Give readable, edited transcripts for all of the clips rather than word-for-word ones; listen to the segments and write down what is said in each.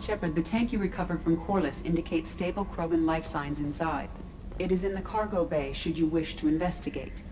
Shepard, the tank you recovered from Corliss indicates stable Krogan life signs inside. It is in the cargo bay should you wish to investigate.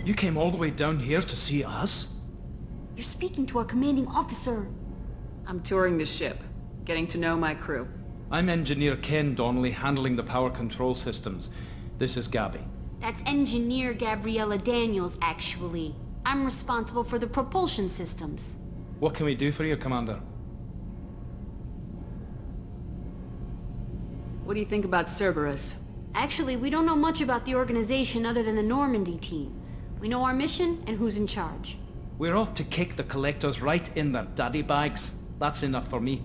You came all the way down here to see us? You're speaking to our commanding officer. I'm touring the ship, getting to know my crew. I'm Engineer Ken Donnelly, handling the power control systems. This is Gabby. That's Engineer Gabriella Daniels, actually. I'm responsible for the propulsion systems. What can we do for you, Commander? What do you think about Cerberus? Actually, we don't know much about the organization other than the Normandy team. We know our mission and who's in charge. We're off to kick the Collectors right in their daddy bags. That's enough for me.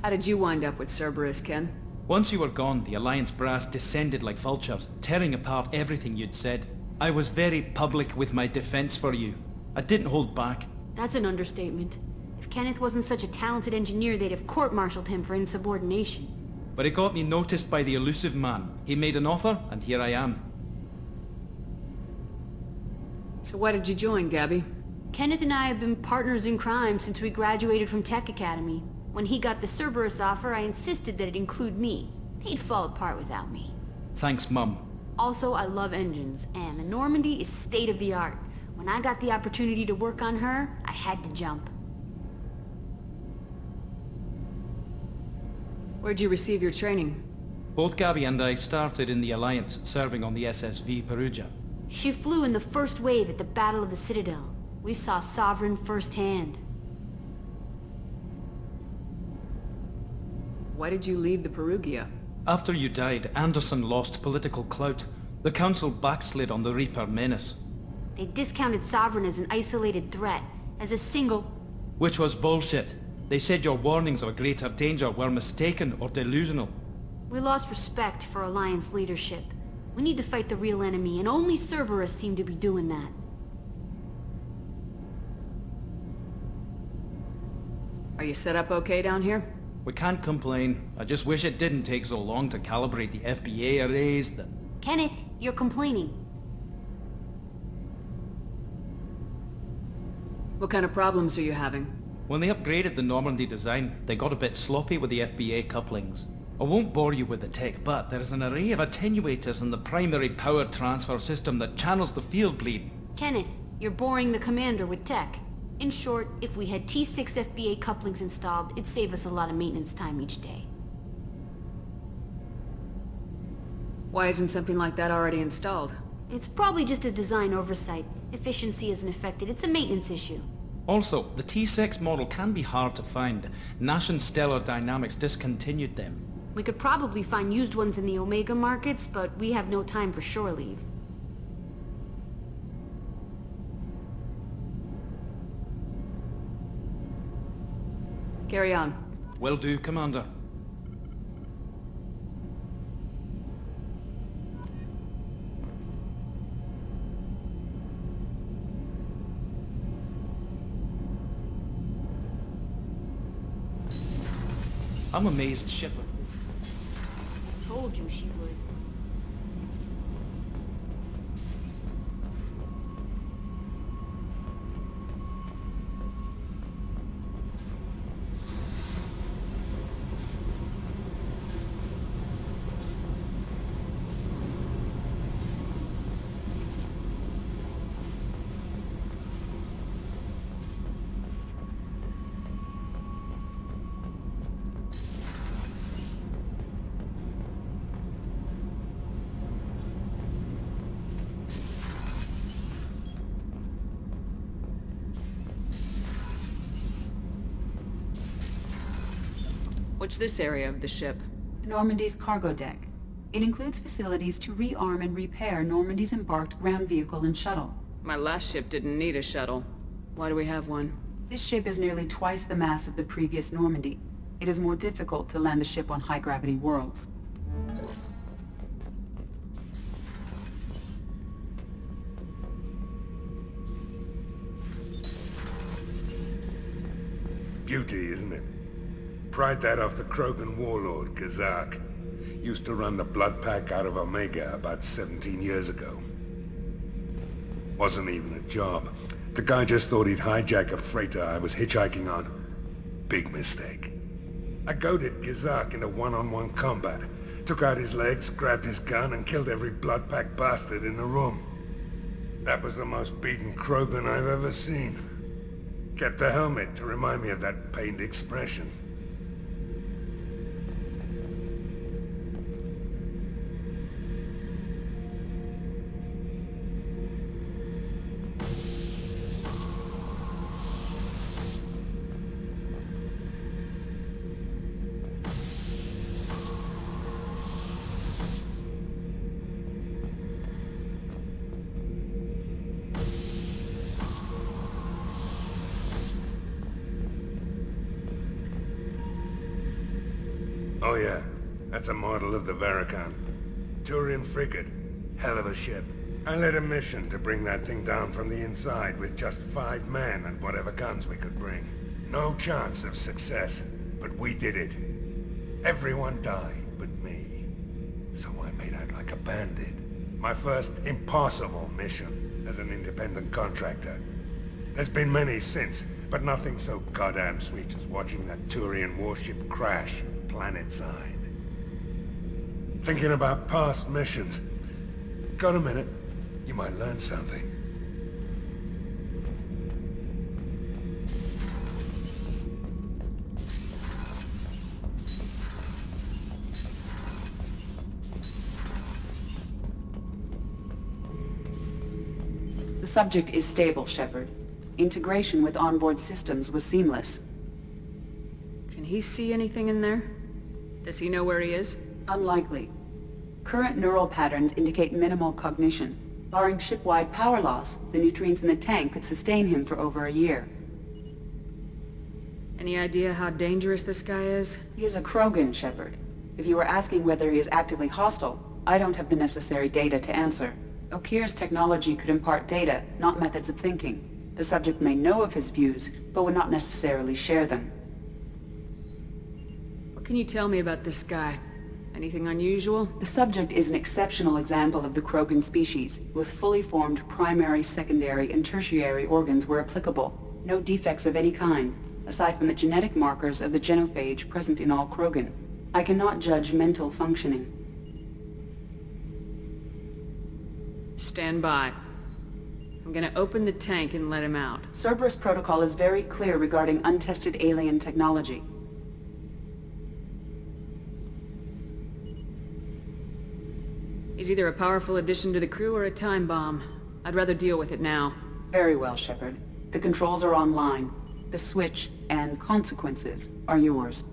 How did you wind up with Cerberus, Ken? Once you were gone, the Alliance brass descended like vultures, tearing apart everything you'd said. I was very public with my defense for you. I didn't hold back. That's an understatement. If Kenneth wasn't such a talented engineer, they'd have court-martialed him for insubordination. But it got me noticed by the elusive man. He made an offer, and here I am. So why did you join, Gabby? Kenneth and I have been partners in crime since we graduated from Tech Academy. When he got the Cerberus offer, I insisted that it include me. He'd fall apart without me. Thanks, Mum. Also, I love engines, and the Normandy is state-of-the-art. When I got the opportunity to work on her, I had to jump. Where'd you receive your training? Both Gabby and I started in the Alliance, serving on the SSV Perugia. She flew in the first wave at the Battle of the Citadel. We saw Sovereign firsthand. Why did you leave the Perugia? After you died, Anderson lost political clout. The Council backslid on the Reaper menace. They discounted Sovereign as an isolated threat, as a single... Which was bullshit. They said your warnings of a greater danger were mistaken or delusional. We lost respect for Alliance leadership. We need to fight the real enemy, and only Cerberus seemed to be doing that. Are you set up okay down here? We can't complain. I just wish it didn't take so long to calibrate the FBA arrays. Kenneth, you're complaining. What kind of problems are you having? When they upgraded the Normandy design, they got a bit sloppy with the FBA couplings. I won't bore you with the tech, but there is an array of attenuators in the primary power transfer system that channels the field bleed. Kenneth, you're boring the commander with tech. In short, if we had T6 FBA couplings installed, it'd save us a lot of maintenance time each day. Why isn't something like that already installed? It's probably just a design oversight. Efficiency isn't affected. It's a maintenance issue. Also, the T6 model can be hard to find. Nash and Stellar Dynamics discontinued them. We could probably find used ones in the Omega markets, but we have no time for shore leave. Carry on. Will do, Commander. I'm amazed Shepard. Told you she would. What's this area of the ship? Normandy's cargo deck. It includes facilities to rearm and repair Normandy's embarked ground vehicle and shuttle. My last ship didn't need a shuttle. Why do we have one? This ship is nearly twice the mass of the previous Normandy. It is more difficult to land the ship on high-gravity worlds. Beauty, isn't it? Pried that off the Krogan warlord, Gazak. Used to run the Blood Pack out of Omega about 17 years ago. Wasn't even a job. The guy just thought he'd hijack a freighter I was hitchhiking on. Big mistake. I goaded Gazak into one-on-one combat. Took out his legs, grabbed his gun, and killed every Blood Pack bastard in the room. That was the most beaten Krogan I've ever seen. Kept a helmet to remind me of that pained expression. Oh yeah, that's a model of the Veracon. Turian frigate. Hell of a ship. I led a mission to bring that thing down from the inside with just 5 men and whatever guns we could bring. No chance of success, but we did it. Everyone died but me. So I made out like a bandit. My first impossible mission as an independent contractor. There's been many since, but nothing so goddamn sweet as watching that Turian warship crash planet-side. Thinking about past missions. Got a minute? You might learn something. The subject is stable, Shepard. Integration with onboard systems was seamless. Can he see anything in there? Does he know where he is? Unlikely. Current neural patterns indicate minimal cognition. Barring ship-wide power loss, the nutrients in the tank could sustain him for over a year. Any idea how dangerous this guy is? He is a Krogan, Shepard. If you were asking whether he is actively hostile, I don't have the necessary data to answer. Okir's technology could impart data, not methods of thinking. The subject may know of his views, but would not necessarily share them. What can you tell me about this guy? Anything unusual? The subject is an exceptional example of the Krogan species, with fully formed primary, secondary, and tertiary organs where applicable. No defects of any kind, aside from the genetic markers of the genophage present in all Krogan. I cannot judge mental functioning. Stand by. I'm gonna open the tank and let him out. Cerberus protocol is very clear regarding untested alien technology. She's either a powerful addition to the crew or a time bomb. I'd rather deal with it now. Very well, Shepard. The controls are online. The switch and consequences are yours.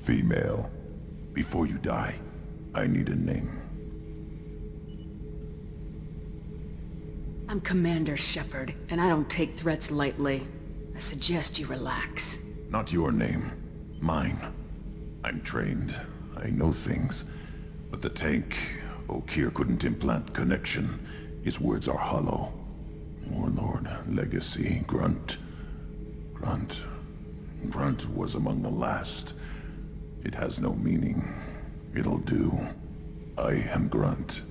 Female. Before you die, I need a name. I'm Commander Shepard, and I don't take threats lightly. I suggest you relax. Not your name. Mine. I'm trained. I know things. But the tank, Okeer couldn't implant connection. His words are hollow. Warlord, Legacy, Grunt. Grunt was among the last. It has no meaning. It'll do. I am Grunt.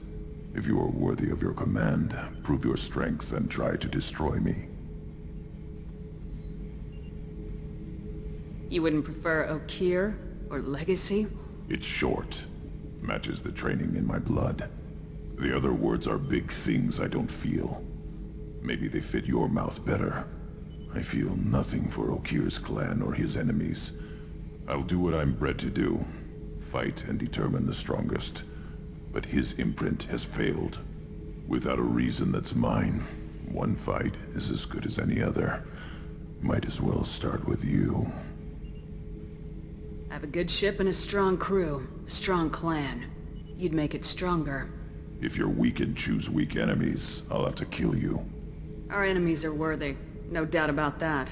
If you are worthy of your command, prove your strength and try to destroy me. You wouldn't prefer Okeer or Legacy? It's short. Matches the training in my blood. The other words are big things I don't feel. Maybe they fit your mouth better. I feel nothing for Okeer's clan or his enemies. I'll do what I'm bred to do. Fight and determine the strongest. But his imprint has failed. Without a reason that's mine, one fight is as good as any other. Might as well start with you. I have a good ship and a strong crew. A strong clan. You'd make it stronger. If you're weak and choose weak enemies, I'll have to kill you. Our enemies are worthy. No doubt about that.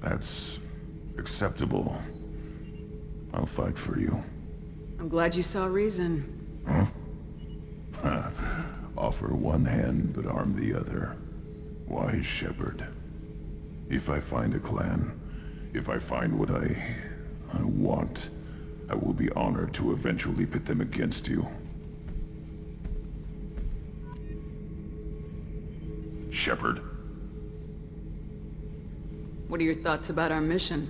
That's acceptable. I'll fight for you. I'm glad you saw reason. Offer one hand, but arm the other. Wise Shepard. If I find a clan, if I find what I want, I will be honored to eventually pit them against you. Shepard, What are your thoughts about our mission?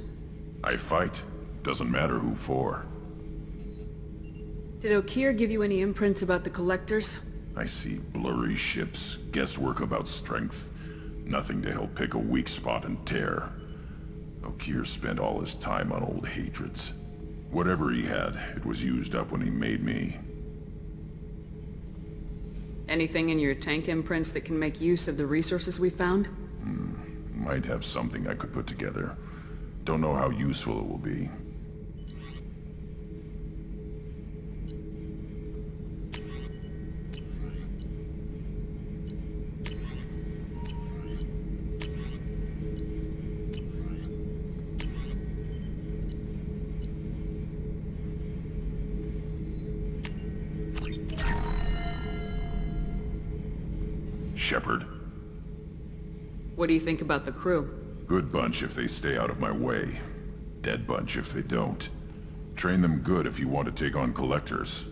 I fight. Doesn't matter who for. Did Okeer give you any imprints about the Collectors? I see blurry ships, guesswork about strength. Nothing to help pick a weak spot and tear. Okeer spent all his time on old hatreds. Whatever he had, it was used up when he made me. Anything in your tank imprints that can make use of the resources we found? Might have something I could put together. Don't know how useful it will be. Shepard. What do you think about the crew? Good bunch if they stay out of my way. Dead bunch if they don't. Train them good if you want to take on Collectors.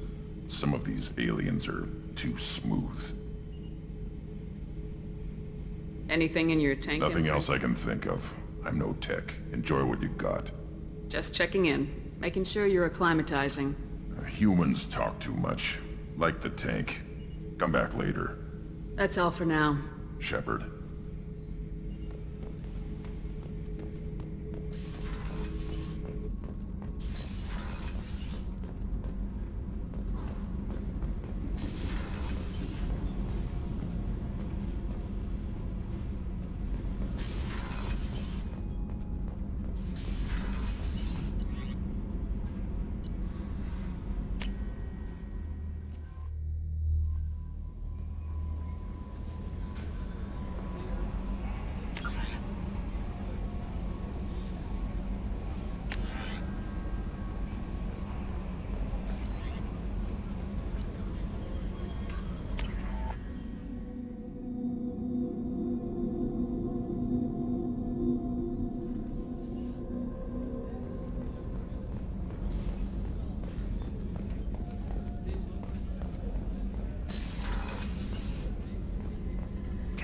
Some of these aliens are too smooth. Anything in your tank Nothing imprint? else I can think of. I'm no tech. Enjoy what you got. Just checking in. Making sure you're acclimatizing. Humans talk too much. Like the tank. Come back later. That's all for now. Shepard.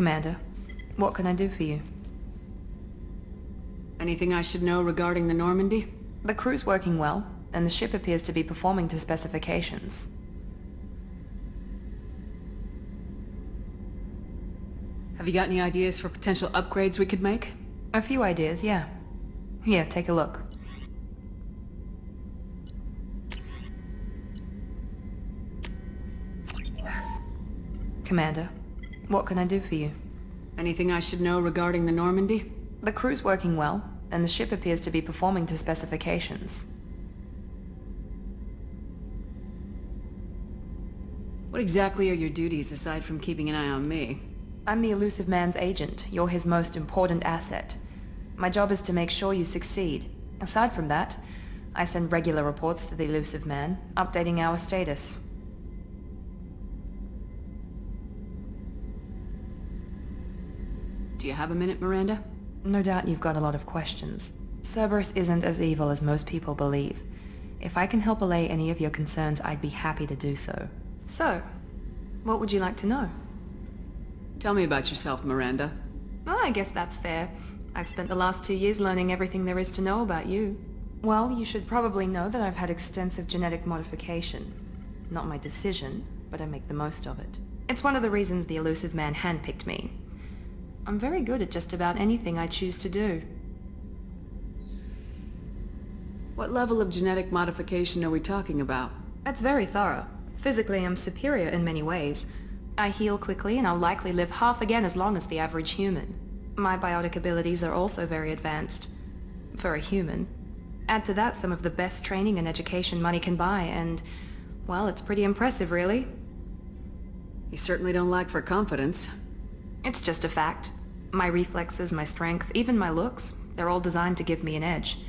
Commander, what can I do for you? Anything I should know regarding the Normandy? The crew's working well, and the ship appears to be performing to specifications. Have you got any ideas for potential upgrades we could make? A few ideas, yeah. Here, take a look. Commander, what can I do for you? Anything I should know regarding the Normandy? The crew's working well, and the ship appears to be performing to specifications. What exactly are your duties aside from keeping an eye on me? I'm the Elusive Man's agent. You're his most important asset. My job is to make sure you succeed. Aside from that, I send regular reports to the Elusive Man, updating our status. Do you have a minute, Miranda? No doubt you've got a lot of questions. Cerberus isn't as evil as most people believe. If I can help allay any of your concerns, I'd be happy to do so. So, what would you like to know? Tell me about yourself, Miranda. Oh, I guess that's fair. I've spent the last 2 years learning everything there is to know about you. Well, you should probably know that I've had extensive genetic modification. Not my decision, but I make the most of it. It's one of the reasons the Elusive Man handpicked me. I'm very good at just about anything I choose to do. What level of genetic modification are we talking about? That's very thorough. Physically, I'm superior in many ways. I heal quickly, and I'll likely live half again as long as the average human. My biotic abilities are also very advanced. For a human. Add to that some of the best training and education money can buy, and, well, it's pretty impressive, really. You certainly don't lack for confidence. It's just a fact. My reflexes, my strength, even my looks, they're all designed to give me an edge.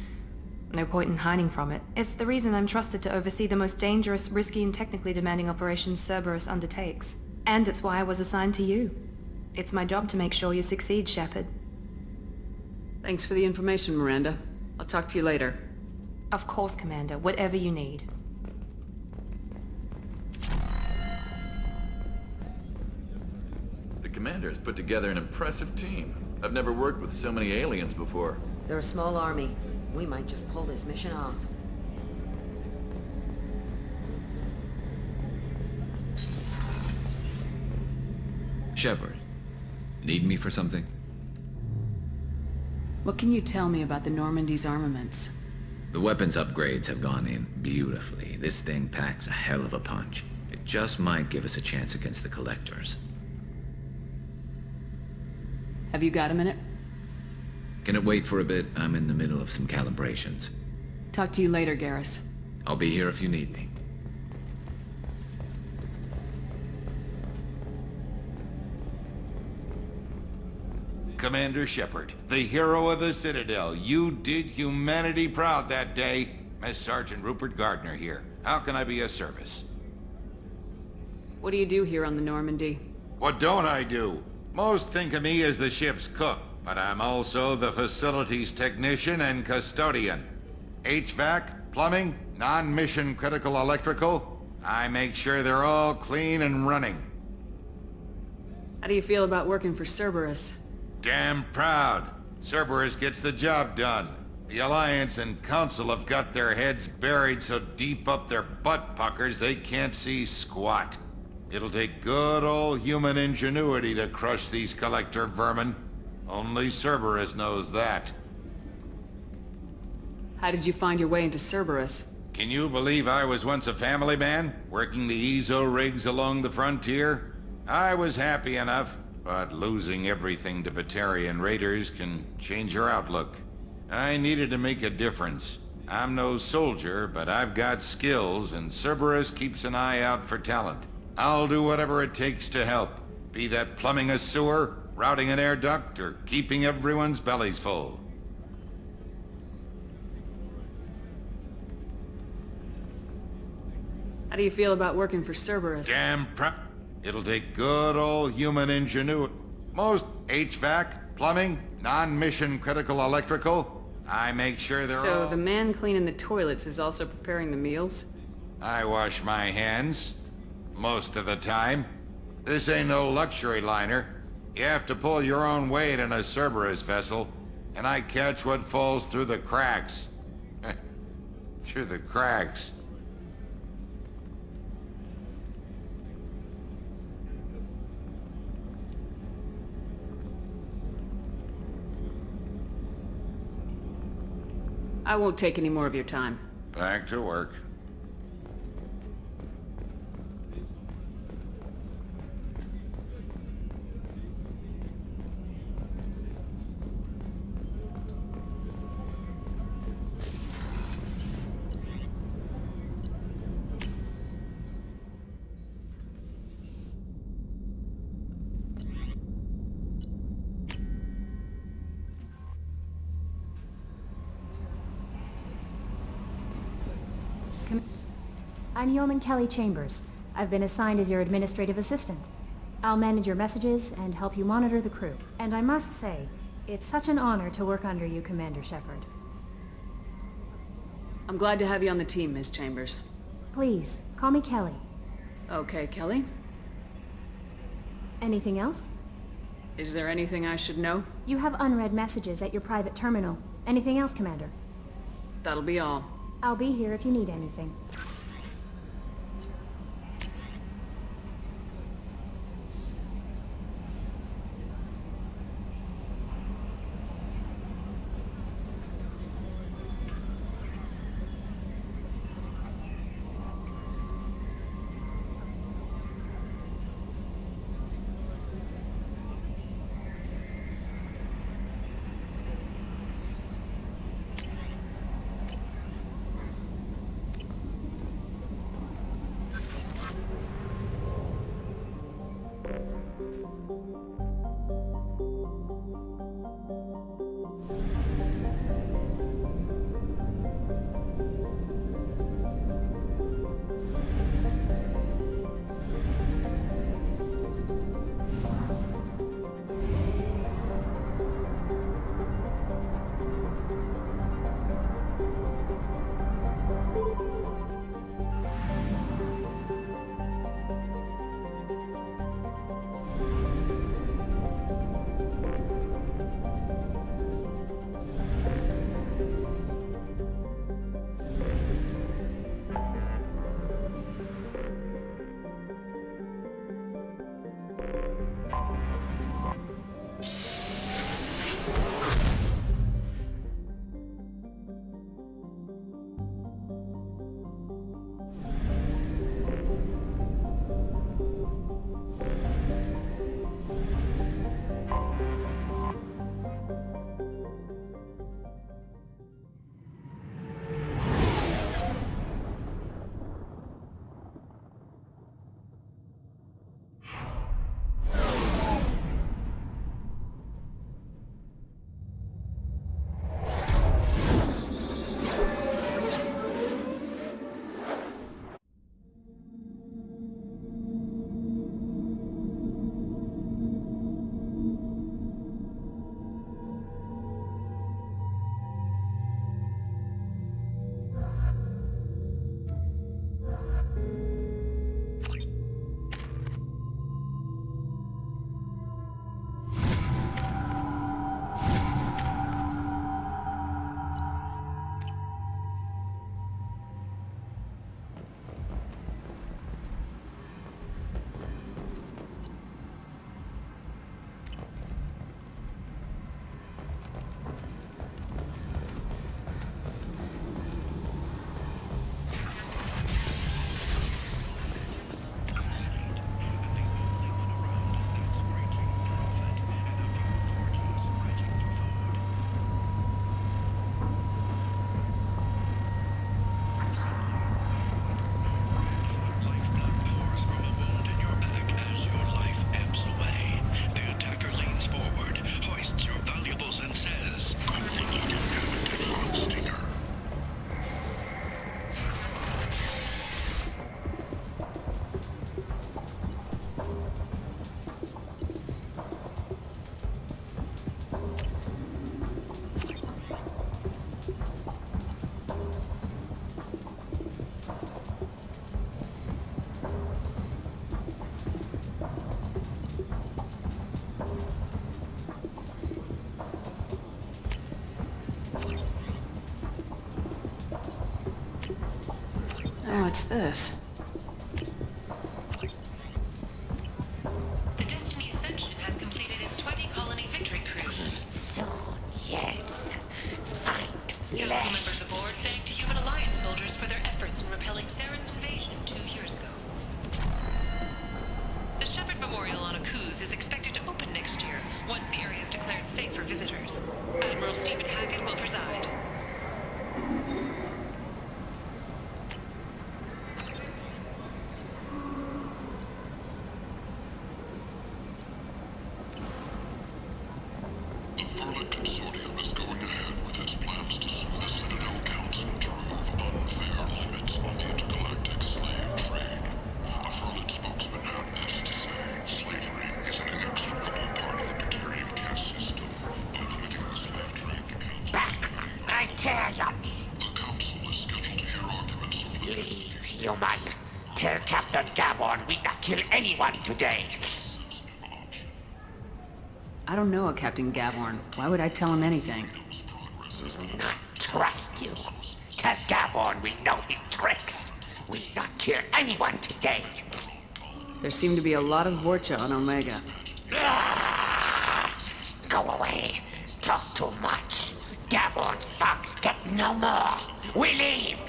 No point in hiding from it. It's the reason I'm trusted to oversee the most dangerous, risky, and technically demanding operations Cerberus undertakes. And it's why I was assigned to you. It's my job to make sure you succeed, Shepard. Thanks for the information, Miranda. I'll talk to you later. Of course, Commander. Whatever you need. The Commander's put together an impressive team. I've never worked with so many aliens before. They're a small army. We might just pull this mission off. Shepard, need me for something? What can you tell me about the Normandy's armaments? The weapons upgrades have gone in beautifully. This thing packs a hell of a punch. It just might give us a chance against the Collectors. Have you got a minute? Can it wait for a bit? I'm in the middle of some calibrations. Talk to you later, Garrus. I'll be here if you need me. Commander Shepard, the hero of the Citadel. You did humanity proud that day. Miss Sergeant Rupert Gardner here. How can I be of service? What do you do here on the Normandy? What don't I do? Most think of me as the ship's cook, but I'm also the facilities technician and custodian. HVAC, plumbing, non-mission critical electrical. I make sure they're all clean and running. How do you feel about working for Cerberus? Damn proud. Cerberus gets the job done. The Alliance and Council have got their heads buried so deep up their butt puckers they can't see squat. It'll take good old human ingenuity to crush these Collector vermin. Only Cerberus knows that. How did you find your way into Cerberus? Can you believe I was once a family man, working the EZO rigs along the frontier? I was happy enough, but losing everything to Batarian raiders can change your outlook. I needed to make a difference. I'm no soldier, but I've got skills, and Cerberus keeps an eye out for talent. I'll do whatever it takes to help, be that plumbing a sewer, routing an air duct, or keeping everyone's bellies full. How do you feel about working for Cerberus? Damn It'll take good old human ingenuity. Most HVAC, plumbing, non-mission critical electrical. I make sure they're So all... the man cleaning the toilets is also preparing the meals? I wash my hands. Most of the time. This ain't no luxury liner. You have to pull your own weight in a Cerberus vessel, and I catch what falls through the cracks. Through the cracks. I won't take any more of your time. Back to work. I'm Yeoman Kelly Chambers. I've been assigned as your administrative assistant. I'll manage your messages and help you monitor the crew. And I must say, it's such an honor to work under you, Commander Shepard. I'm glad to have you on the team, Miss Chambers. Please, call me Kelly. Okay, Kelly. Anything else? Is there anything I should know? You have unread messages at your private terminal. Anything else, Commander? That'll be all. I'll be here if you need anything. Oh, what's this? The Destiny Ascension has completed its 20-colony victory cruise. Soon, yes. Find Council members flesh. aboard thanked Human Alliance soldiers for their efforts in repelling Saren's invasion 2 years ago. The Shepard Memorial on Akuz is expected to open next year, once the area is declared safe for visitors. Admiral Stephen Hackett will preside. The Vermin Consortium is going ahead with its plans to sue the Citadel Council to remove unfair limits on the intergalactic slave trade. A Vermin spokesman had this to say: slavery is an inextricable part of the Batarian caste system. By limiting the slave trade, the council... Back! I tell you! The council is scheduled to hear arguments over the... Leave, human. Tell Captain Gabon we not kill anyone today. I don't know a Captain Gavorn. Why would I tell him anything? Not trust you. Tell Gavon we know his tricks. We not kill anyone today. There seem to be a lot of Vorcha on Omega. Go away. Talk too much. Gavon's thugs get no more. We leave.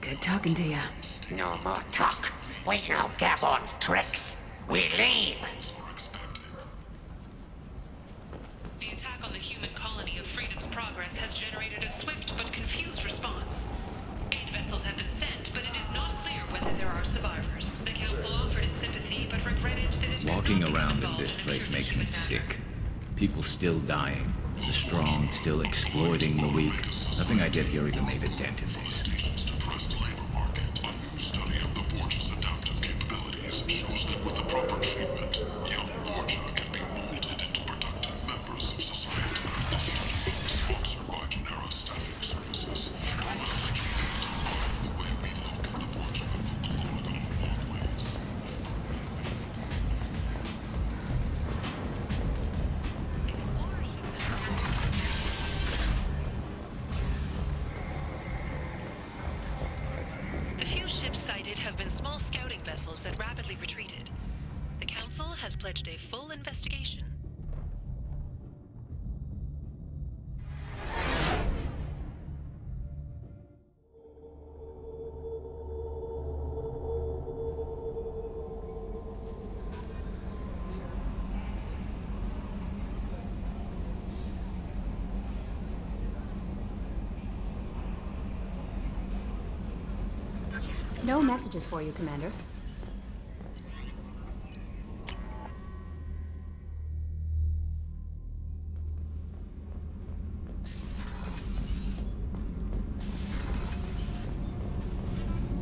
Good talking to you. No more talk. We know Gavon's tricks. We leave. The attack on the human colony of Freedom's Progress has generated a swift but confused response. 8 vessels have been sent, but it is not clear whether there are survivors. The Council offered its sympathy, but regretted that it had Walking not become around in involved this in a place purely makes me human matter. sick. People still dying. The strong still exploiting the weak. Nothing I did here even made a dent in this. Depressed labor market. A new study of the Vorge's adaptive capabilities shows that with the proper treatment, young Vorge can be molded into productive members of society. The study, sponsored by Genera Staffing Services, shows the way we look at the Vorge will include in long ways. The few ships sighted have been small scouting vessels that rapidly retreated. The Council has pledged a full investigation. No messages for you, Commander.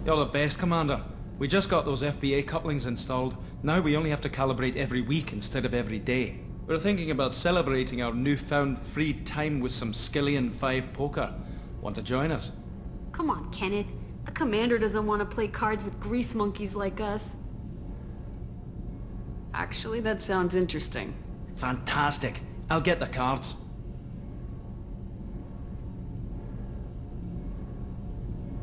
You're the best, Commander. We just got those FBA couplings installed. Now we only have to calibrate every week instead of every day. We're thinking about celebrating our newfound free time with some Skillian 5 poker. Want to join us? Come on, Kenneth. The commander doesn't want to play cards with grease monkeys like us. Actually, that sounds interesting. Fantastic. I'll get the cards.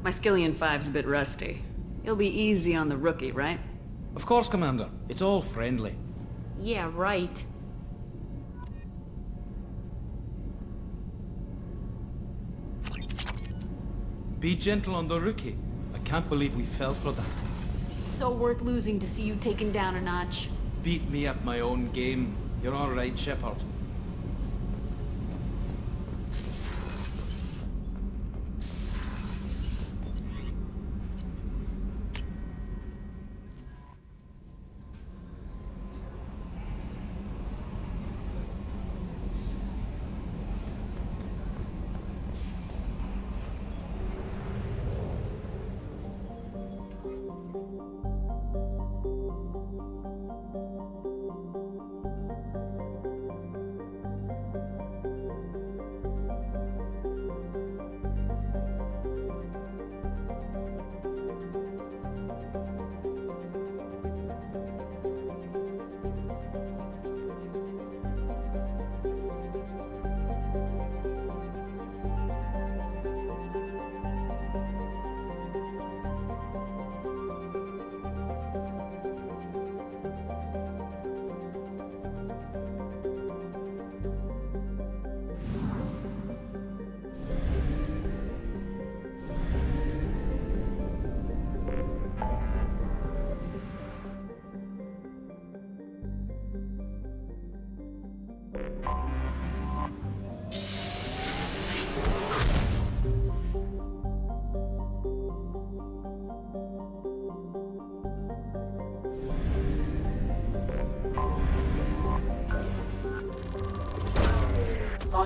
My Skillian 5's a bit rusty. You'll be easy on the rookie, right? Of course, Commander. It's all friendly. Yeah, right. Be gentle on the rookie. I can't believe we fell for that. So worth losing to see you taken down a notch. Beat me at my own game. You're all right, Shepard.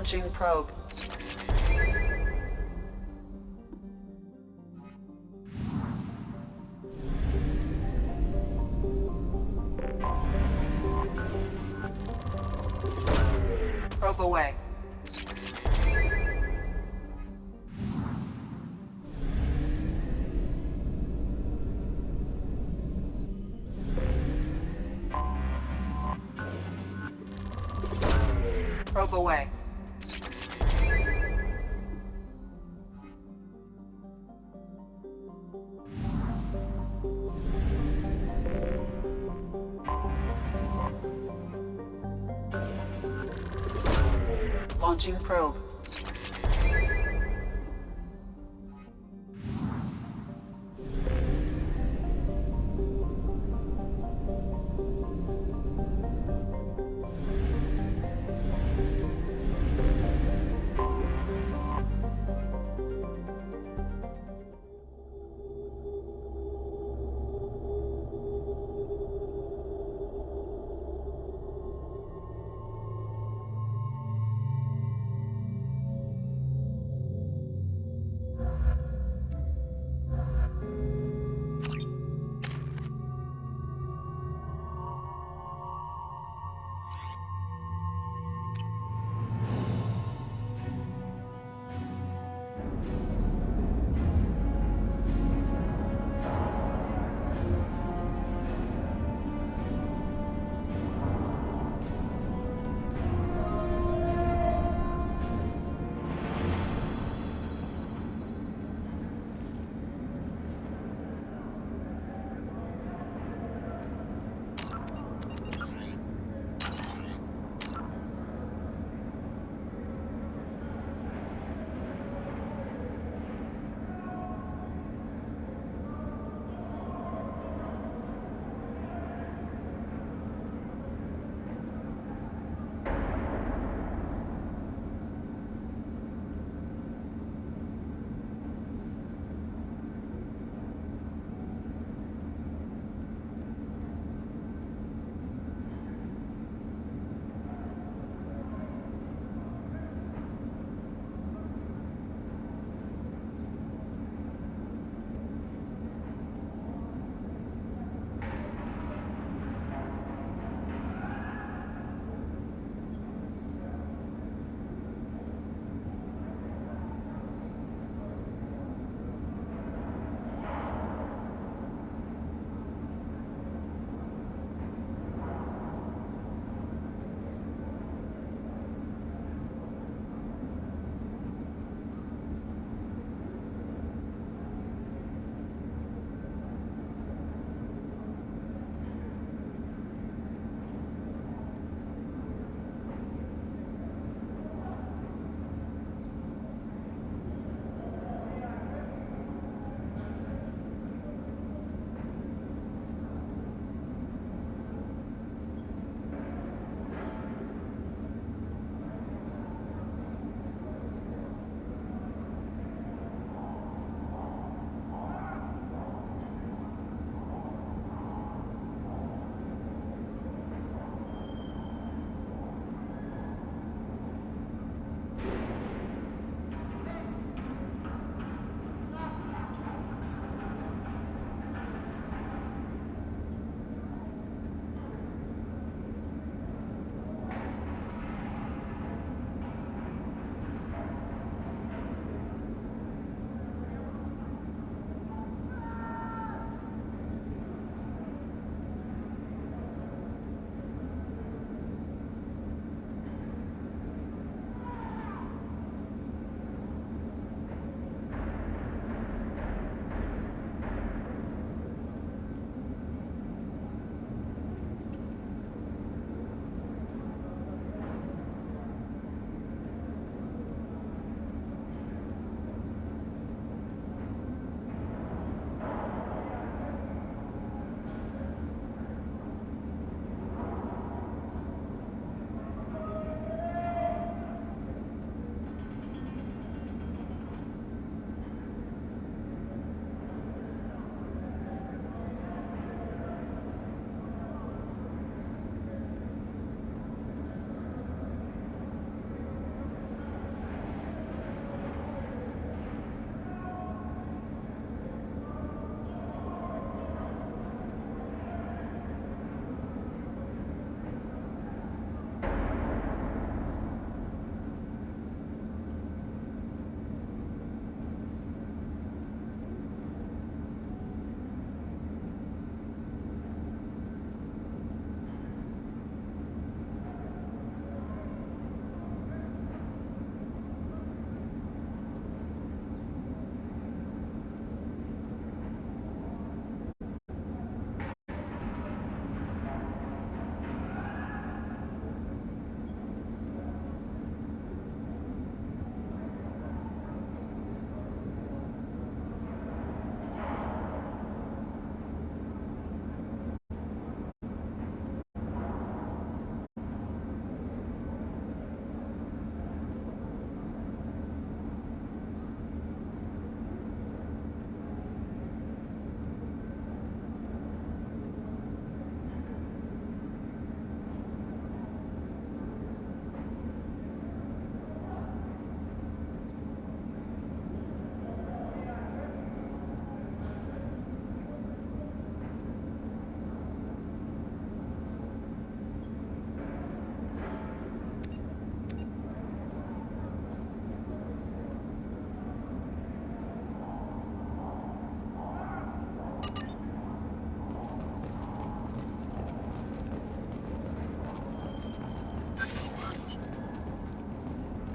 Launching probe. Probe away. Probe away. Launching probe.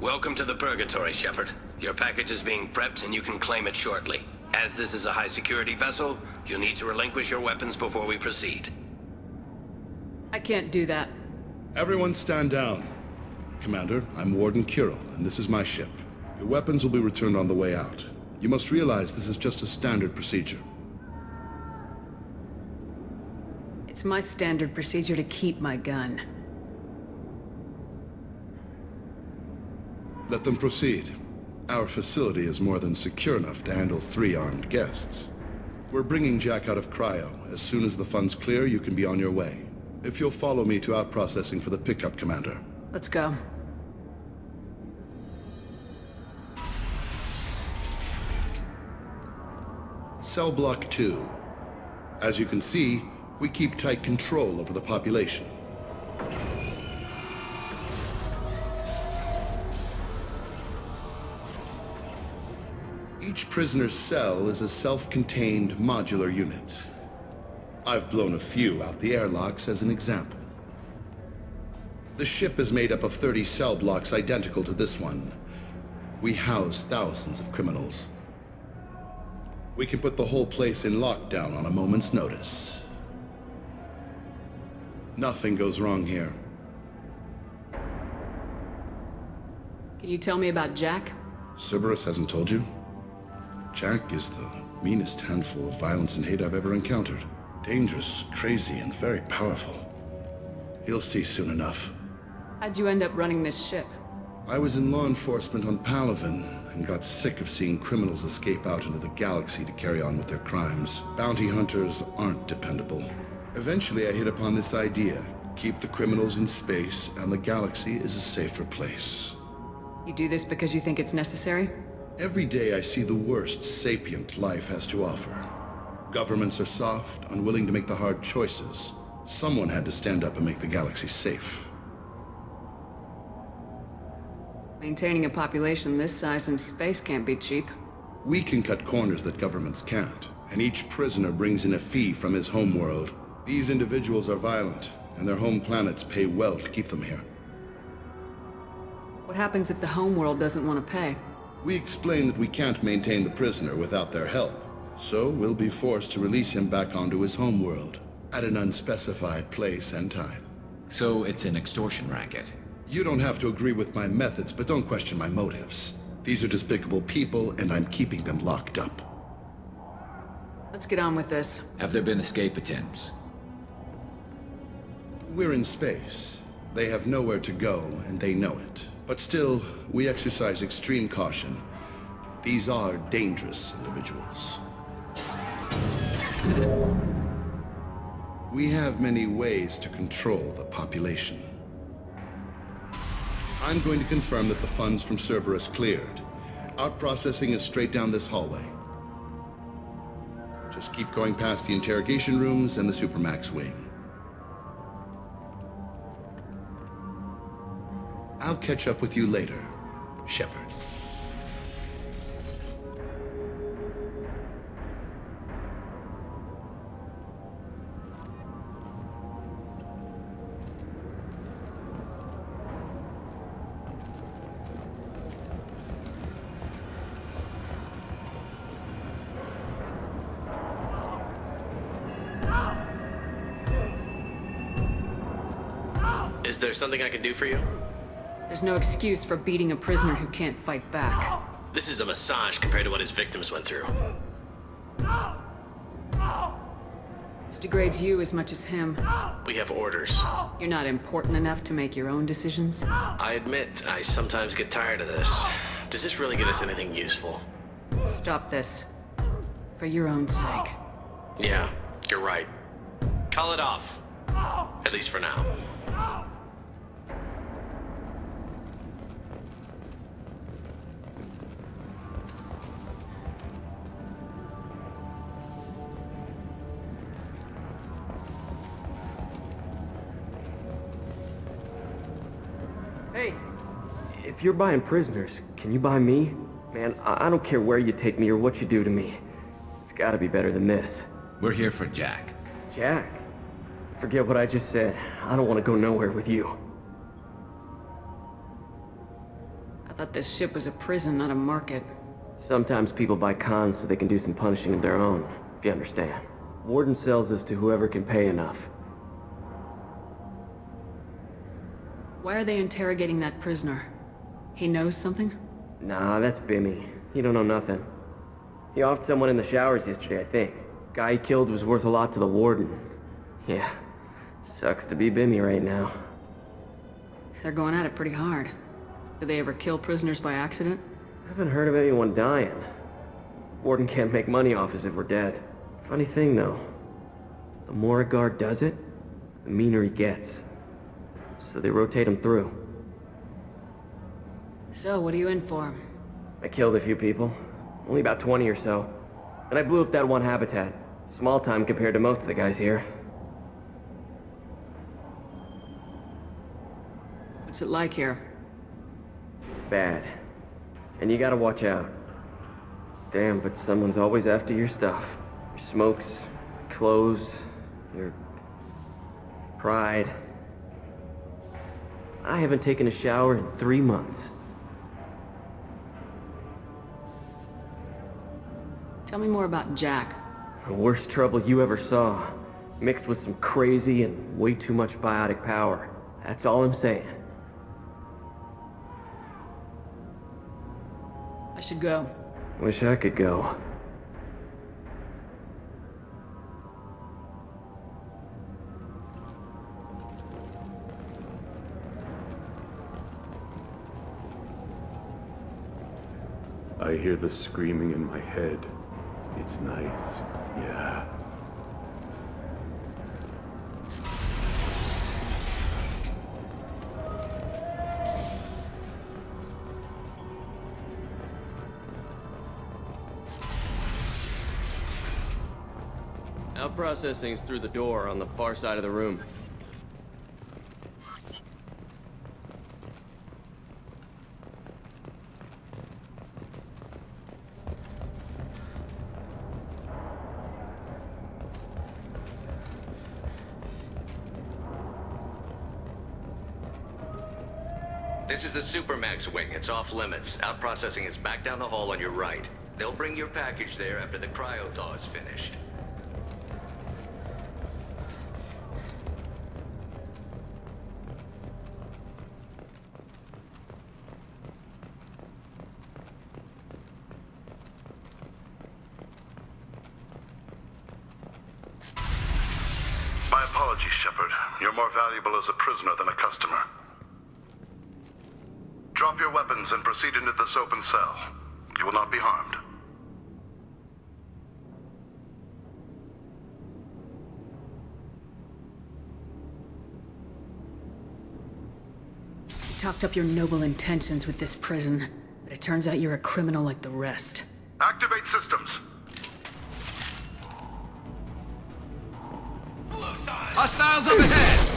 Welcome to the Purgatory, Shepard. Your package is being prepped and you can claim it shortly. As this is a high-security vessel, you'll need to relinquish your weapons before we proceed. I can't do that. Everyone stand down. Commander, I'm Warden Kirill, and this is my ship. Your weapons will be returned on the way out. You must realize this is just a standard procedure. It's my standard procedure to keep my gun. Let them proceed. Our facility is more than secure enough to handle 3 armed guests. We're bringing Jack out of cryo. As soon as the funds clear, you can be on your way. If you'll follow me to out-processing for the pickup, Commander. Let's go. Cell Block 2. As you can see, we keep tight control over the population. Each prisoner's cell is a self-contained modular unit. I've blown a few out the airlocks as an example. The ship is made up of 30 cell blocks identical to this one. We house thousands of criminals. We can put the whole place in lockdown on a moment's notice. Nothing goes wrong here. Can you tell me about Jack? Cerberus hasn't told you? Jack is the meanest handful of violence and hate I've ever encountered. Dangerous, crazy, and very powerful. You'll see soon enough. How'd you end up running this ship? I was in law enforcement on Palaven, and got sick of seeing criminals escape out into the galaxy to carry on with their crimes. Bounty hunters aren't dependable. Eventually I hit upon this idea. Keep the criminals in space, and the galaxy is a safer place. You do this because you think it's necessary? Every day I see the worst sapient life has to offer. Governments are soft, unwilling to make the hard choices. Someone had to stand up and make the galaxy safe. Maintaining a population this size in space can't be cheap. We can cut corners that governments can't, and each prisoner brings in a fee from his homeworld. These individuals are violent, and their home planets pay well to keep them here. What happens if the homeworld doesn't want to pay? We explain that we can't maintain the prisoner without their help, so we'll be forced to release him back onto his homeworld, at an unspecified place and time. So it's an extortion racket? You don't have to agree with my methods, but don't question my motives. These are despicable people, and I'm keeping them locked up. Let's get on with this. Have there been escape attempts? We're in space. They have nowhere to go, and they know it. But still, we exercise extreme caution. These are dangerous individuals. We have many ways to control the population. I'm going to confirm that the funds from Cerberus cleared. Out-processing is straight down this hallway. Just keep going past the interrogation rooms and the Supermax wing. I'll catch up with you later, Shepard. Is there something I can do for you? There's no excuse for beating a prisoner who can't fight back. This is a massage compared to what his victims went through. This degrades you as much as him. We have orders. You're not important enough to make your own decisions? I admit, I sometimes get tired of this. Does this really get us anything useful? Stop this. For your own sake. Yeah, you're right. Call it off. At least for now. Hey, if you're buying prisoners, can you buy me? Man, I don't care where you take me or what you do to me. It's gotta be better than this. We're here for Jack. Jack? Forget what I just said. I don't want to go nowhere with you. thought this ship was a prison, not a market. Sometimes people buy cons so they can do some punishing of their own, if you understand. Warden sells this to whoever can pay enough. Why are they interrogating that prisoner? He knows something? Nah, that's Bimmy. He don't know nothing. He offed someone in the showers yesterday, I think. Guy he killed was worth a lot to the Warden. Yeah, sucks to be Bimmy right now. They're going at it pretty hard. Do they ever kill prisoners by accident? I haven't heard of anyone dying. Warden can't make money off us if we're dead. Funny thing, though. The more a guard does it, the meaner he gets. So they rotate him through. So, what are you in for? I killed a few people. Only about 20 or so. And I blew up that one habitat. Small time compared to most of the guys here. What's it like here? Bad. And you gotta watch out. Damn, but someone's always after your stuff. Your smokes, clothes, your pride. I haven't taken a shower in 3 months. Tell me more about Jack. The worst trouble you ever saw. Mixed with some crazy and way too much biotic power. That's all I'm saying. I should go. Wish I could go. I hear the screaming in my head. It's nice, yeah. Now processing's through the door on the far side of the room. This is the Supermax wing. It's off limits. Out processing is back down the hall on your right. They'll bring your package there after the cryo-thaw is finished. My apologies, Shepard. You're more valuable as a prisoner than a customer. Drop your weapons and proceed into this open cell. You will not be harmed. You talked up your noble intentions with this prison, but it turns out you're a criminal like the rest. Activate systems. Hostiles up ahead!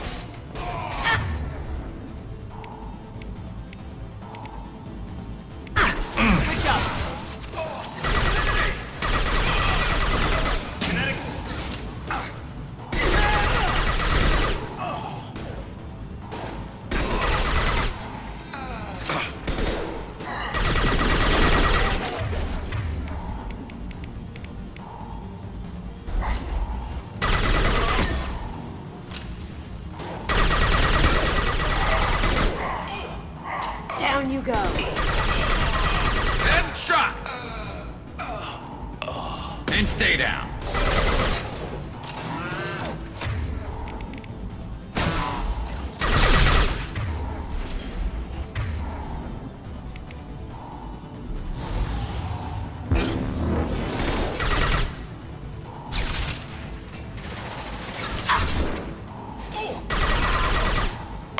Down you go. Headshot! And stay down.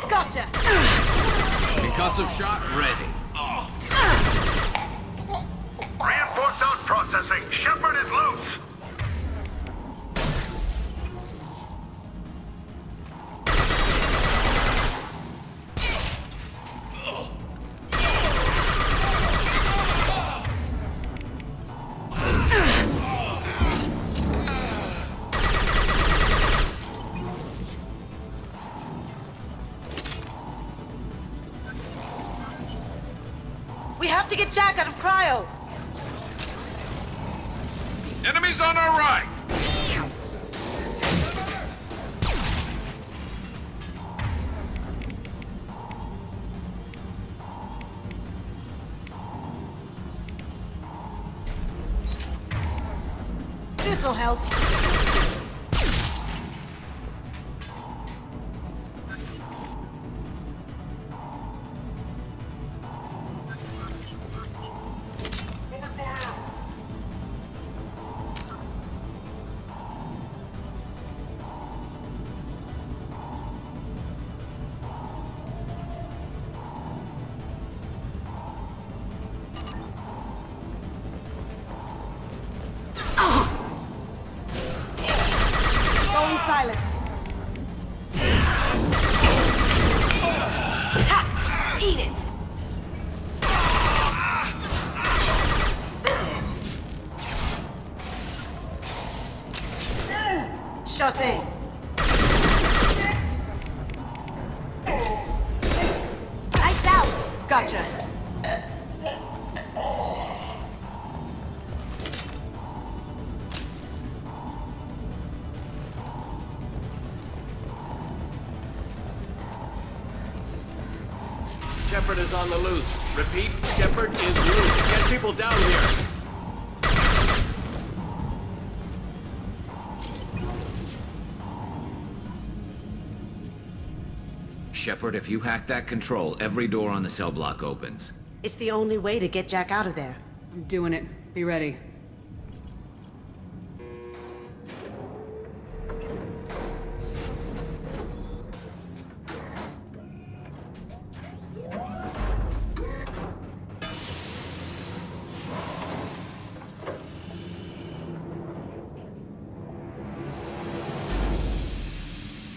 Gotcha. Concussive shot ready. Reinforce out processing. Shepard is loose. to get Jack out of cryo! Enemies on our right! This'll help. Silent. Ha! Eat it! Sure thing. Lights out! Gotcha. Shepard is on the loose. Repeat, Shepard is loose. Get people down here. Shepard, if you hack that control, every door on the cell block opens. It's the only way to get Jack out of there. I'm doing it. Be ready.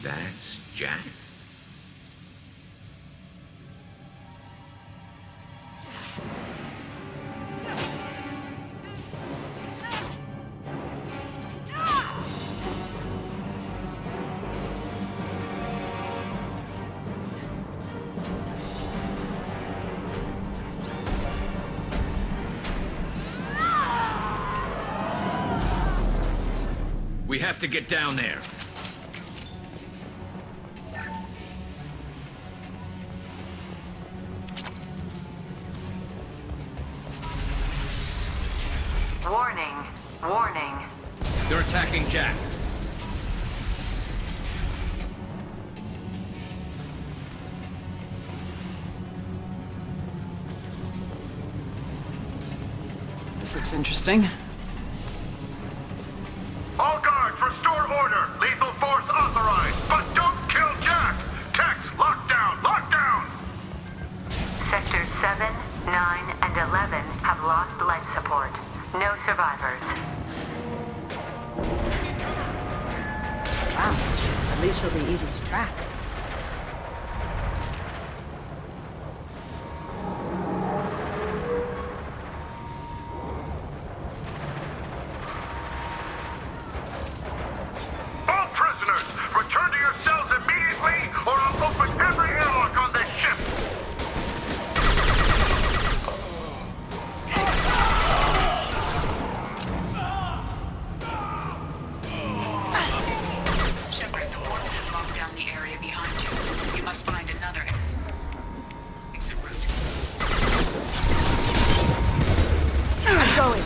That's Jack? We have to get down there. Warning. Warning. They're attacking Jack. This looks interesting. All guards, restore order! Lethal force authorized! But don't kill Jack! Tex, lockdown! Lockdown! Sectors 7, 9, and 11 have lost life support. No survivors. Wow. At least she'll be easy to track. All prisoners, return to your cells immediately, or I'll open every airlock on this ship! Shepard, the warden has locked down the area behind you. You must find another exit route. I'm going.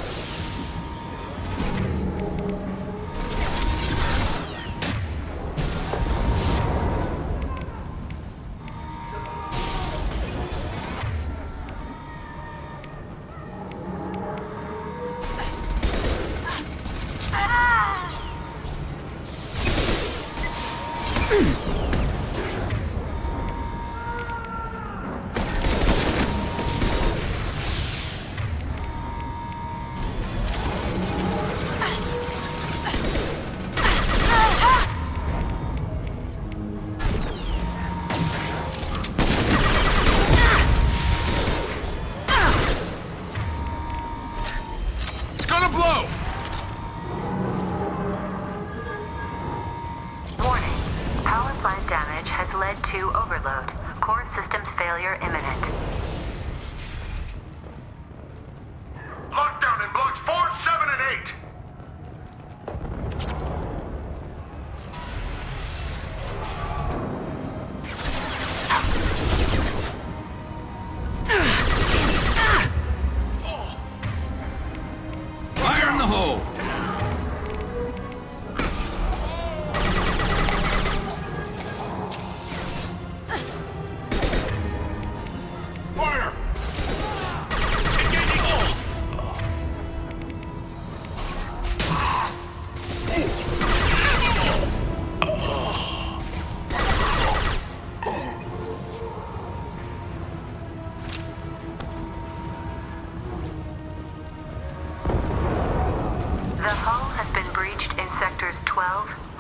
It's gonna blow! Warning. Power plant damage has led to overload. Core systems failure imminent.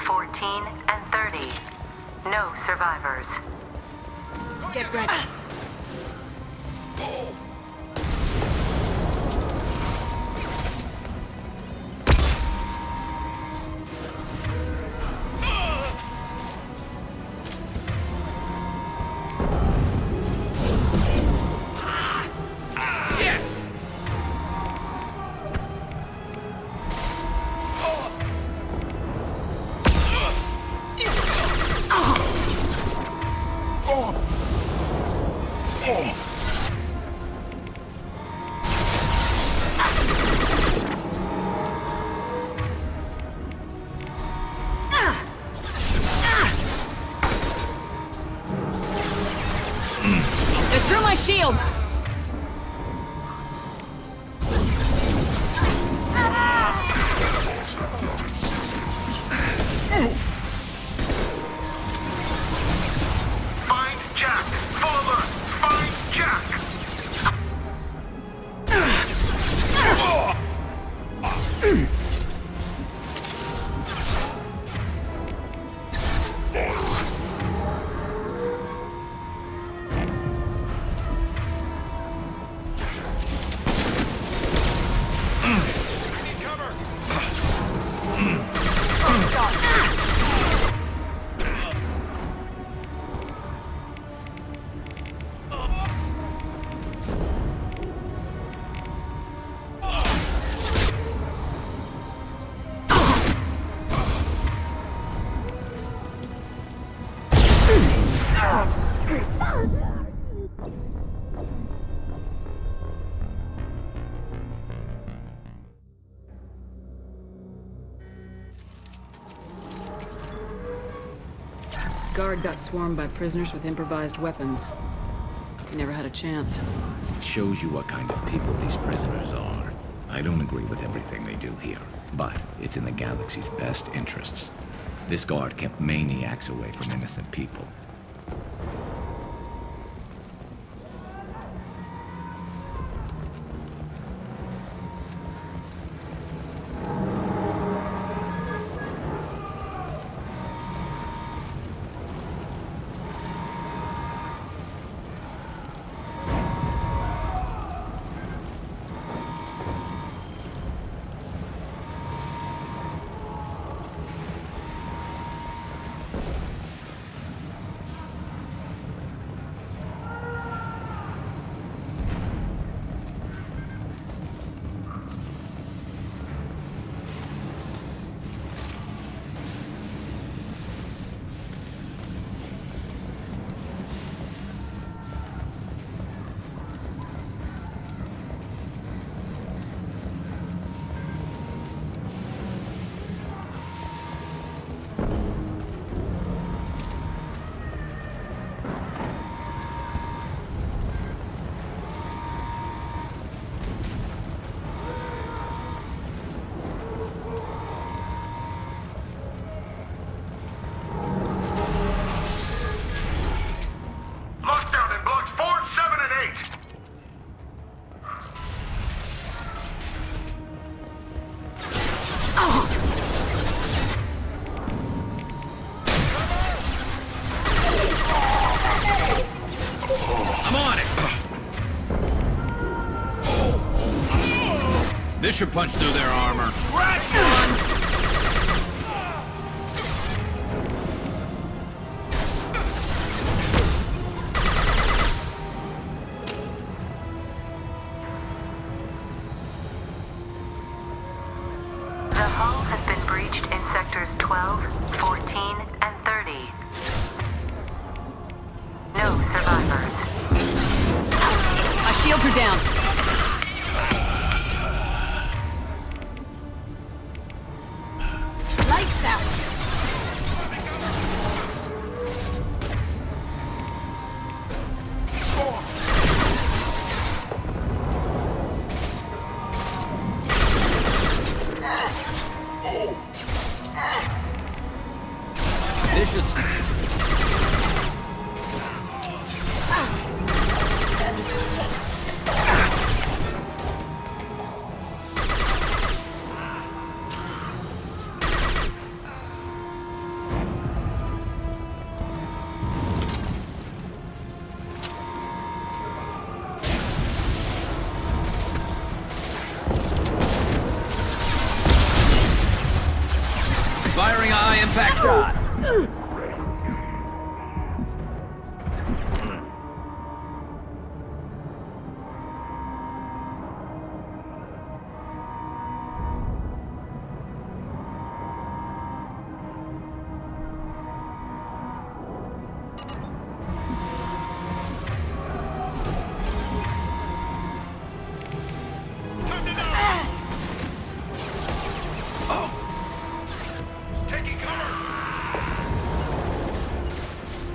14, and 30. No survivors. Get ready. Through my shields! Find Jack! Full alert! Find Jack! This guard got swarmed by prisoners with improvised weapons. He never had a chance. It shows you what kind of people these prisoners are. I don't agree with everything they do here, but it's in the galaxy's best interests. This guard kept maniacs away from innocent people. This should punch through their armor. Scratch one! The hull has been breached in sectors 12, 14, and 30. No survivors. My shields are down. Lights out! This should... shot.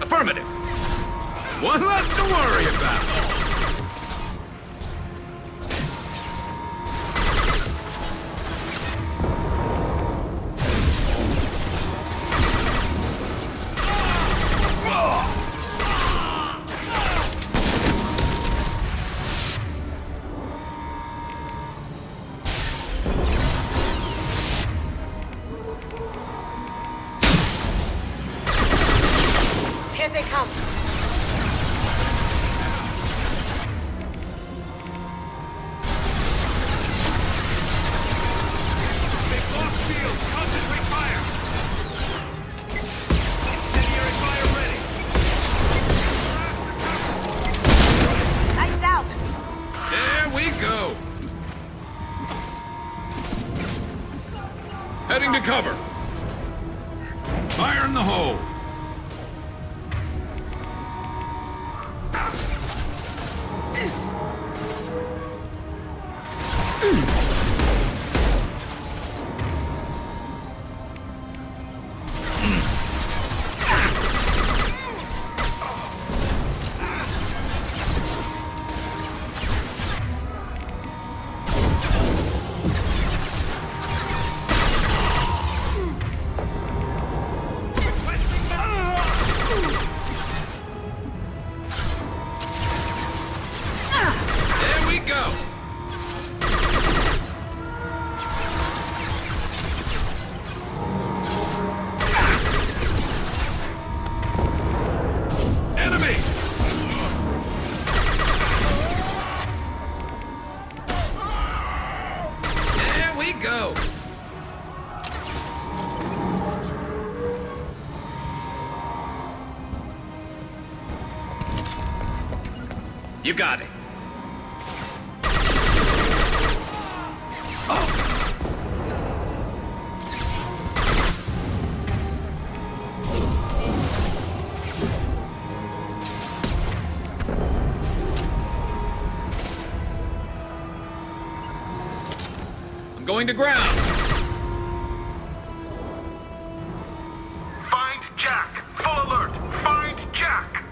Affirmative. One less to worry about. Here they come. They've lost field. Concentrate fire. Incendiary fire ready. Lights out. There we go. Heading to cover. Fire in the hole. There we go. Enemy! There we go. You got it. I'm going to ground. Find Jack. Full alert. Find Jack.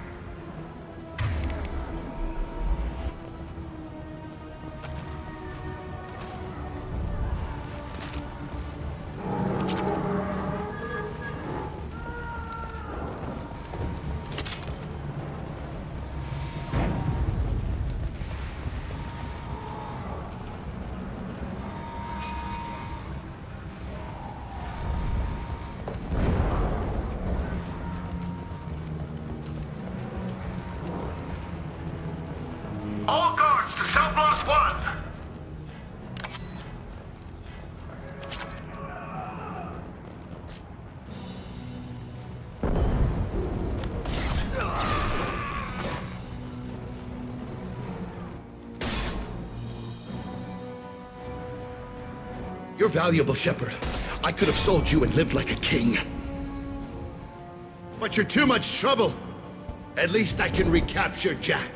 All guards to cell block 1. You're valuable, Shepard. I could have sold you and lived like a king. But you're too much trouble. At least I can recapture Jack.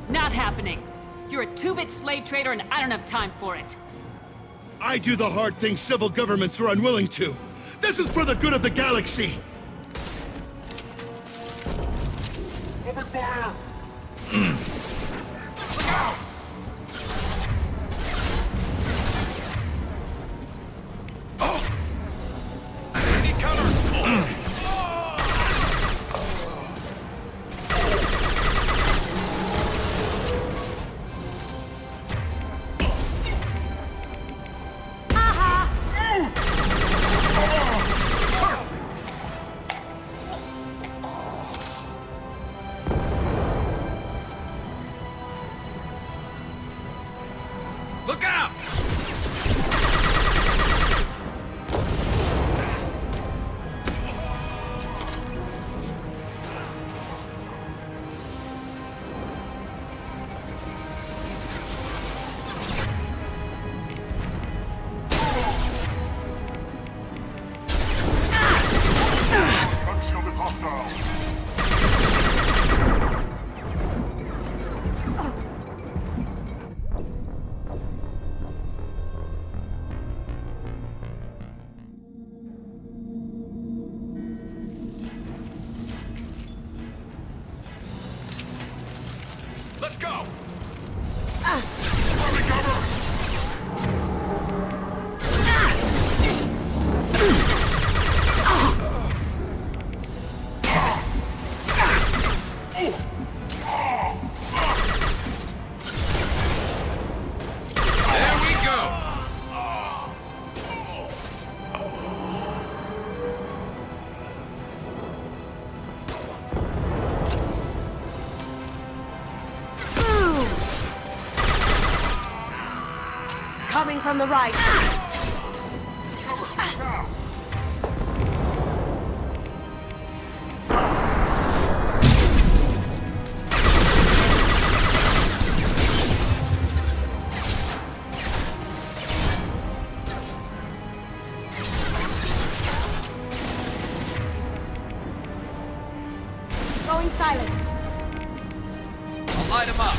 Not happening. You're a two-bit slave trader and I don't have time for it. I do the hard things civil governments are unwilling to. This is for the good of the galaxy. Open fire. I need cover. Let's go! There we go! Coming from the right. Going silent. I'll light him up.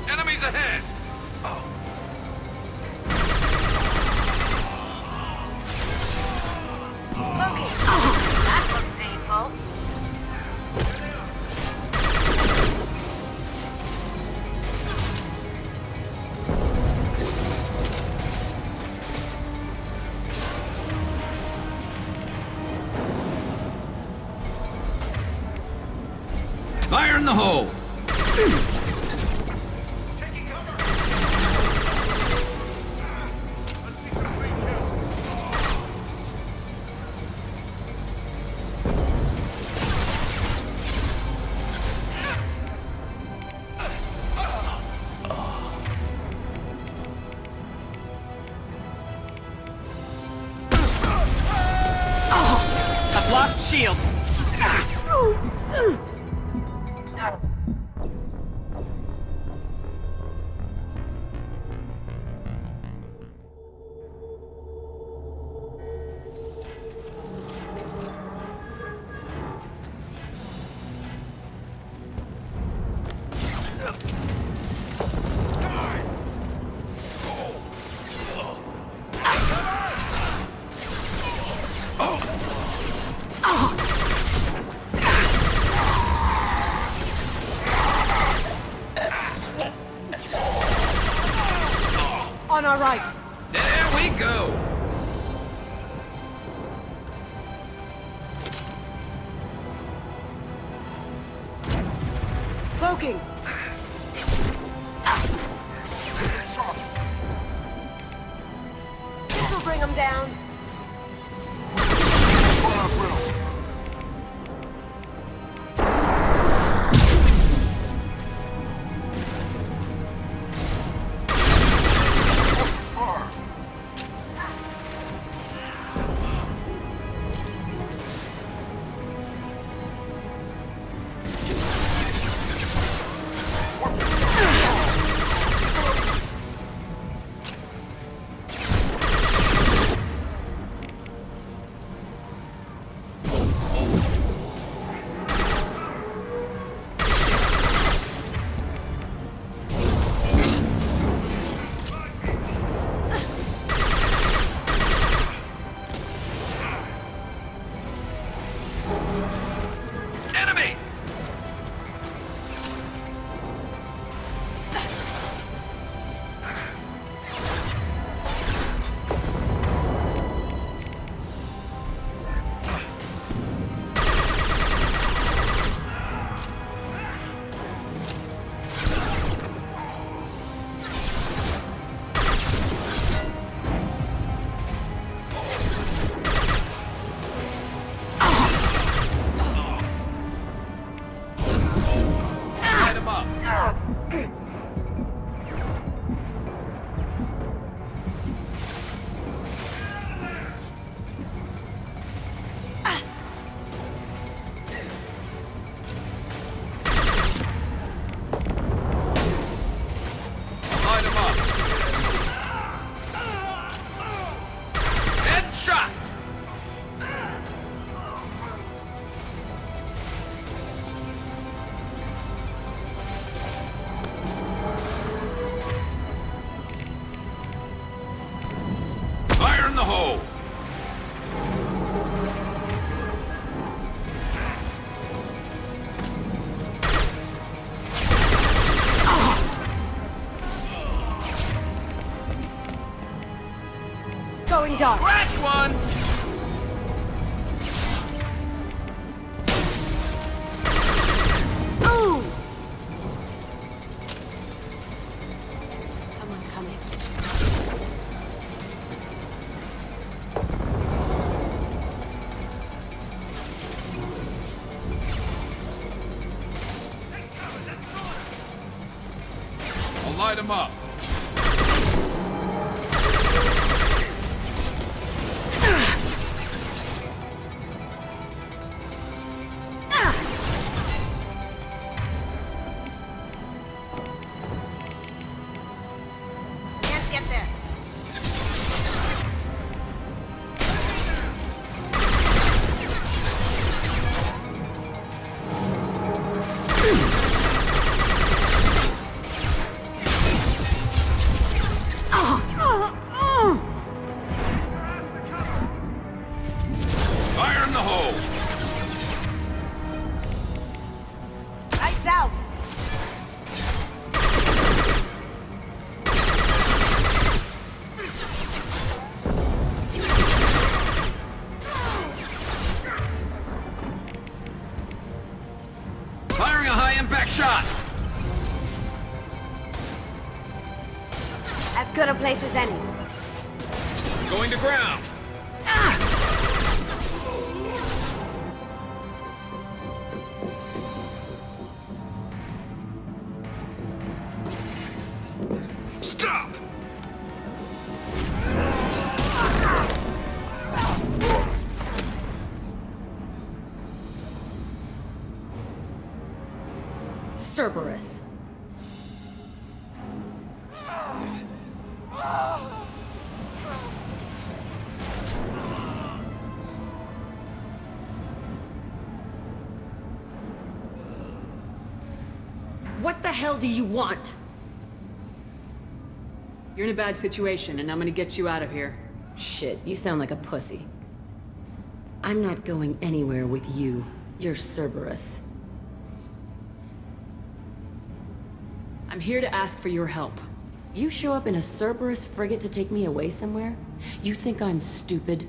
Enemies ahead! Loki! That looks painful. Fire in the hole! I've lost shields. On our right. There we go! Cloaking. This will bring them down. the hole! Going dark. That's one! Ooh! Someone's coming. I'll light him up. Can't get there. Fire in the hole! Lights out. Firing a high-impact shot! As good a place as any. Going to ground! Stop! Cerberus. What the hell do you want? You're in a bad situation, and I'm gonna get you out of here. Shit, you sound like a pussy. I'm not going anywhere with you. You're Cerberus. I'm here to ask for your help. You show up in a Cerberus frigate to take me away somewhere? You think I'm stupid?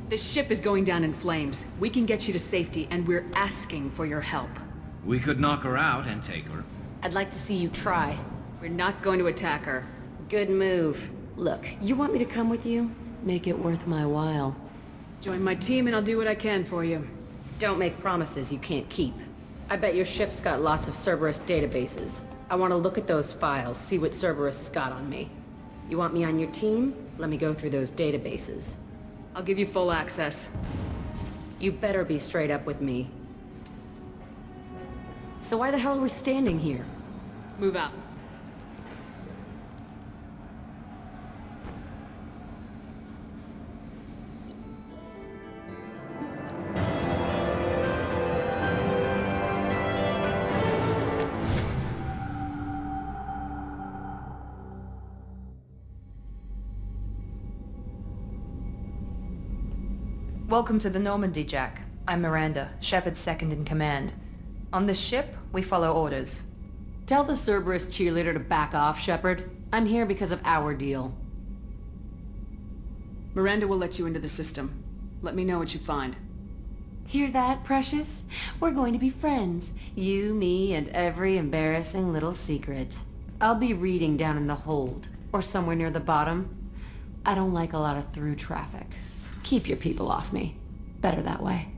This ship is going down in flames. We can get you to safety, and we're asking for your help. We could knock her out and take her. I'd like to see you try. We're not going to attack her. Good move. Look, you want me to come with you? Make it worth my while. Join my team and I'll do what I can for you. Don't make promises you can't keep. I bet your ship's got lots of Cerberus databases. I want to look at those files, see what Cerberus has got on me. You want me on your team? Let me go through those databases. I'll give you full access. You better be straight up with me. So why the hell are we standing here? Move out. Welcome to the Normandy, Jack. I'm Miranda, Shepard's second in command. On this ship, we follow orders. Tell the Cerberus cheerleader to back off, Shepard. I'm here because of our deal. Miranda will let you into the system. Let me know what you find. Hear that, Precious? We're going to be friends. You, me, and every embarrassing little secret. I'll be reading down in the hold, or somewhere near the bottom. I don't like a lot of through traffic. Keep your people off me. Better that way.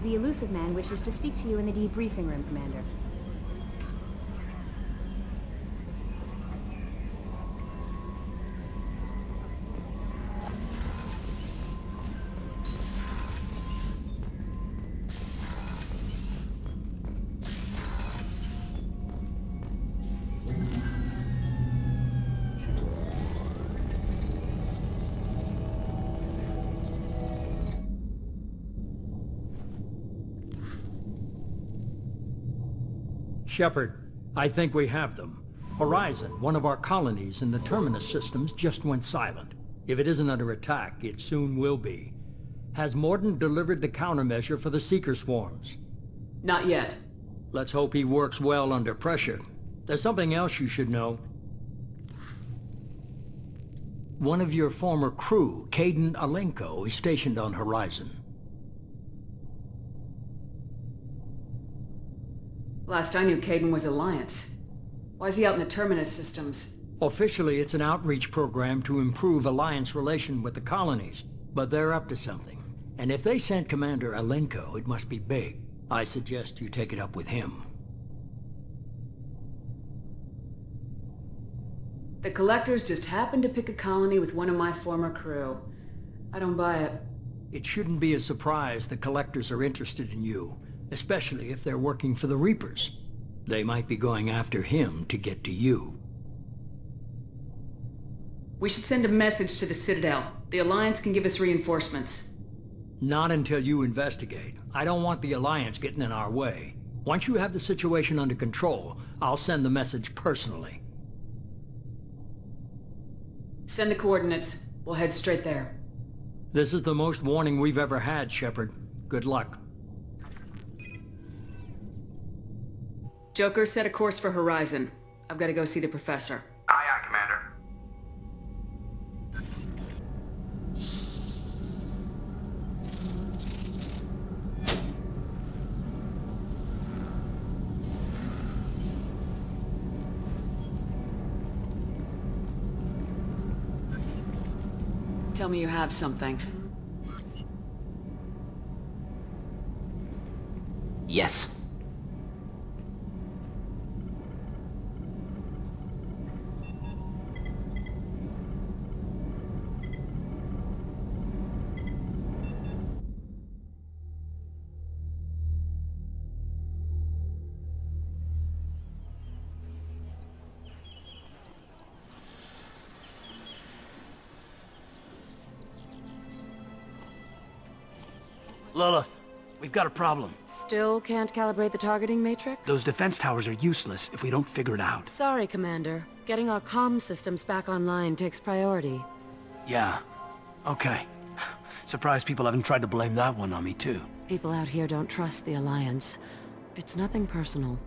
The Elusive Man wishes to speak to you in the debriefing room, Commander. Shepard, I think we have them. Horizon, one of our colonies in the Terminus systems, just went silent. If it isn't under attack, it soon will be. Has Mordin delivered the countermeasure for the Seeker swarms? Not yet. Let's hope he works well under pressure. There's something else you should know. One of your former crew, Kaidan Alenko, is stationed on Horizon. Last I knew, Kaidan was Alliance. Why is he out in the Terminus systems? Officially, it's an outreach program to improve Alliance relation with the colonies, but they're up to something. And if they sent Commander Alenko, it must be big. I suggest you take it up with him. The Collectors just happened to pick a colony with one of my former crew. I don't buy it. It shouldn't be a surprise the Collectors are interested in you, especially if they're working for the Reapers. They might be going after him to get to you. We should send a message to the Citadel. The Alliance can give us reinforcements. Not until you investigate. I don't want the Alliance getting in our way. Once you have the situation under control, I'll send the message personally. Send the coordinates. We'll head straight there. This is the most warning we've ever had, Shepard. Good luck. Joker, set a course for Horizon. I've got to go see the Professor. Aye, aye, Commander. Tell me you have something. Yes. Lilith, we've got a problem. Still can't calibrate the targeting matrix? Those defense towers are useless if we don't figure it out. Sorry, Commander. Getting our comm systems back online takes priority. Yeah. Okay. Surprised people haven't tried to blame that one on me, too. People out here don't trust the Alliance. It's nothing personal.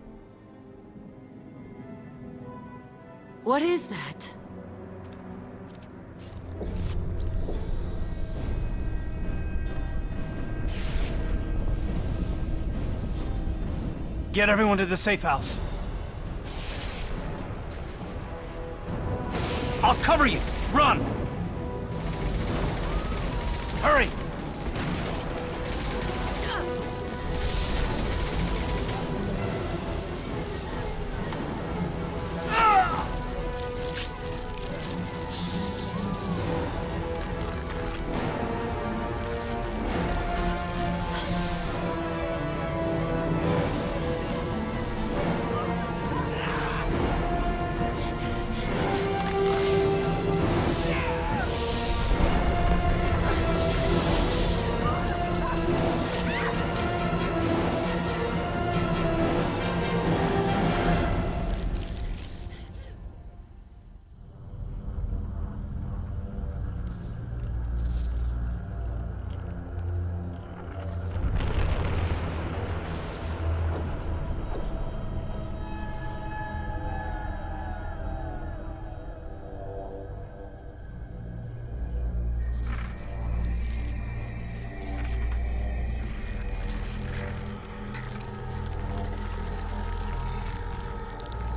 What is that? Get everyone to the safe house. I'll cover you! Run! Hurry!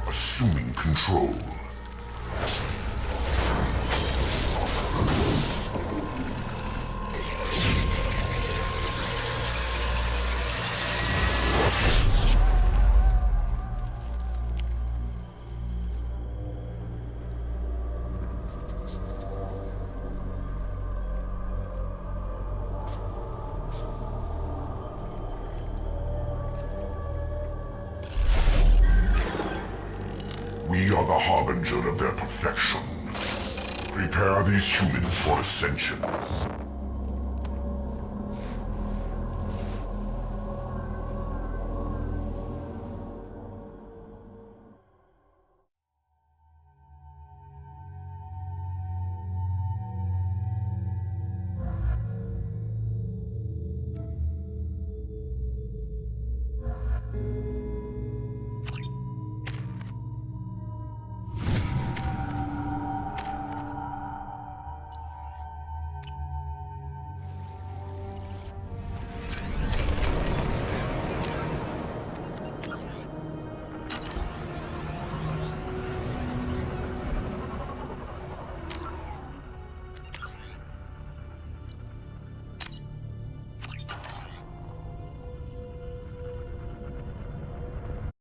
Assuming control. the harbinger of their perfection. Prepare these humans for ascension.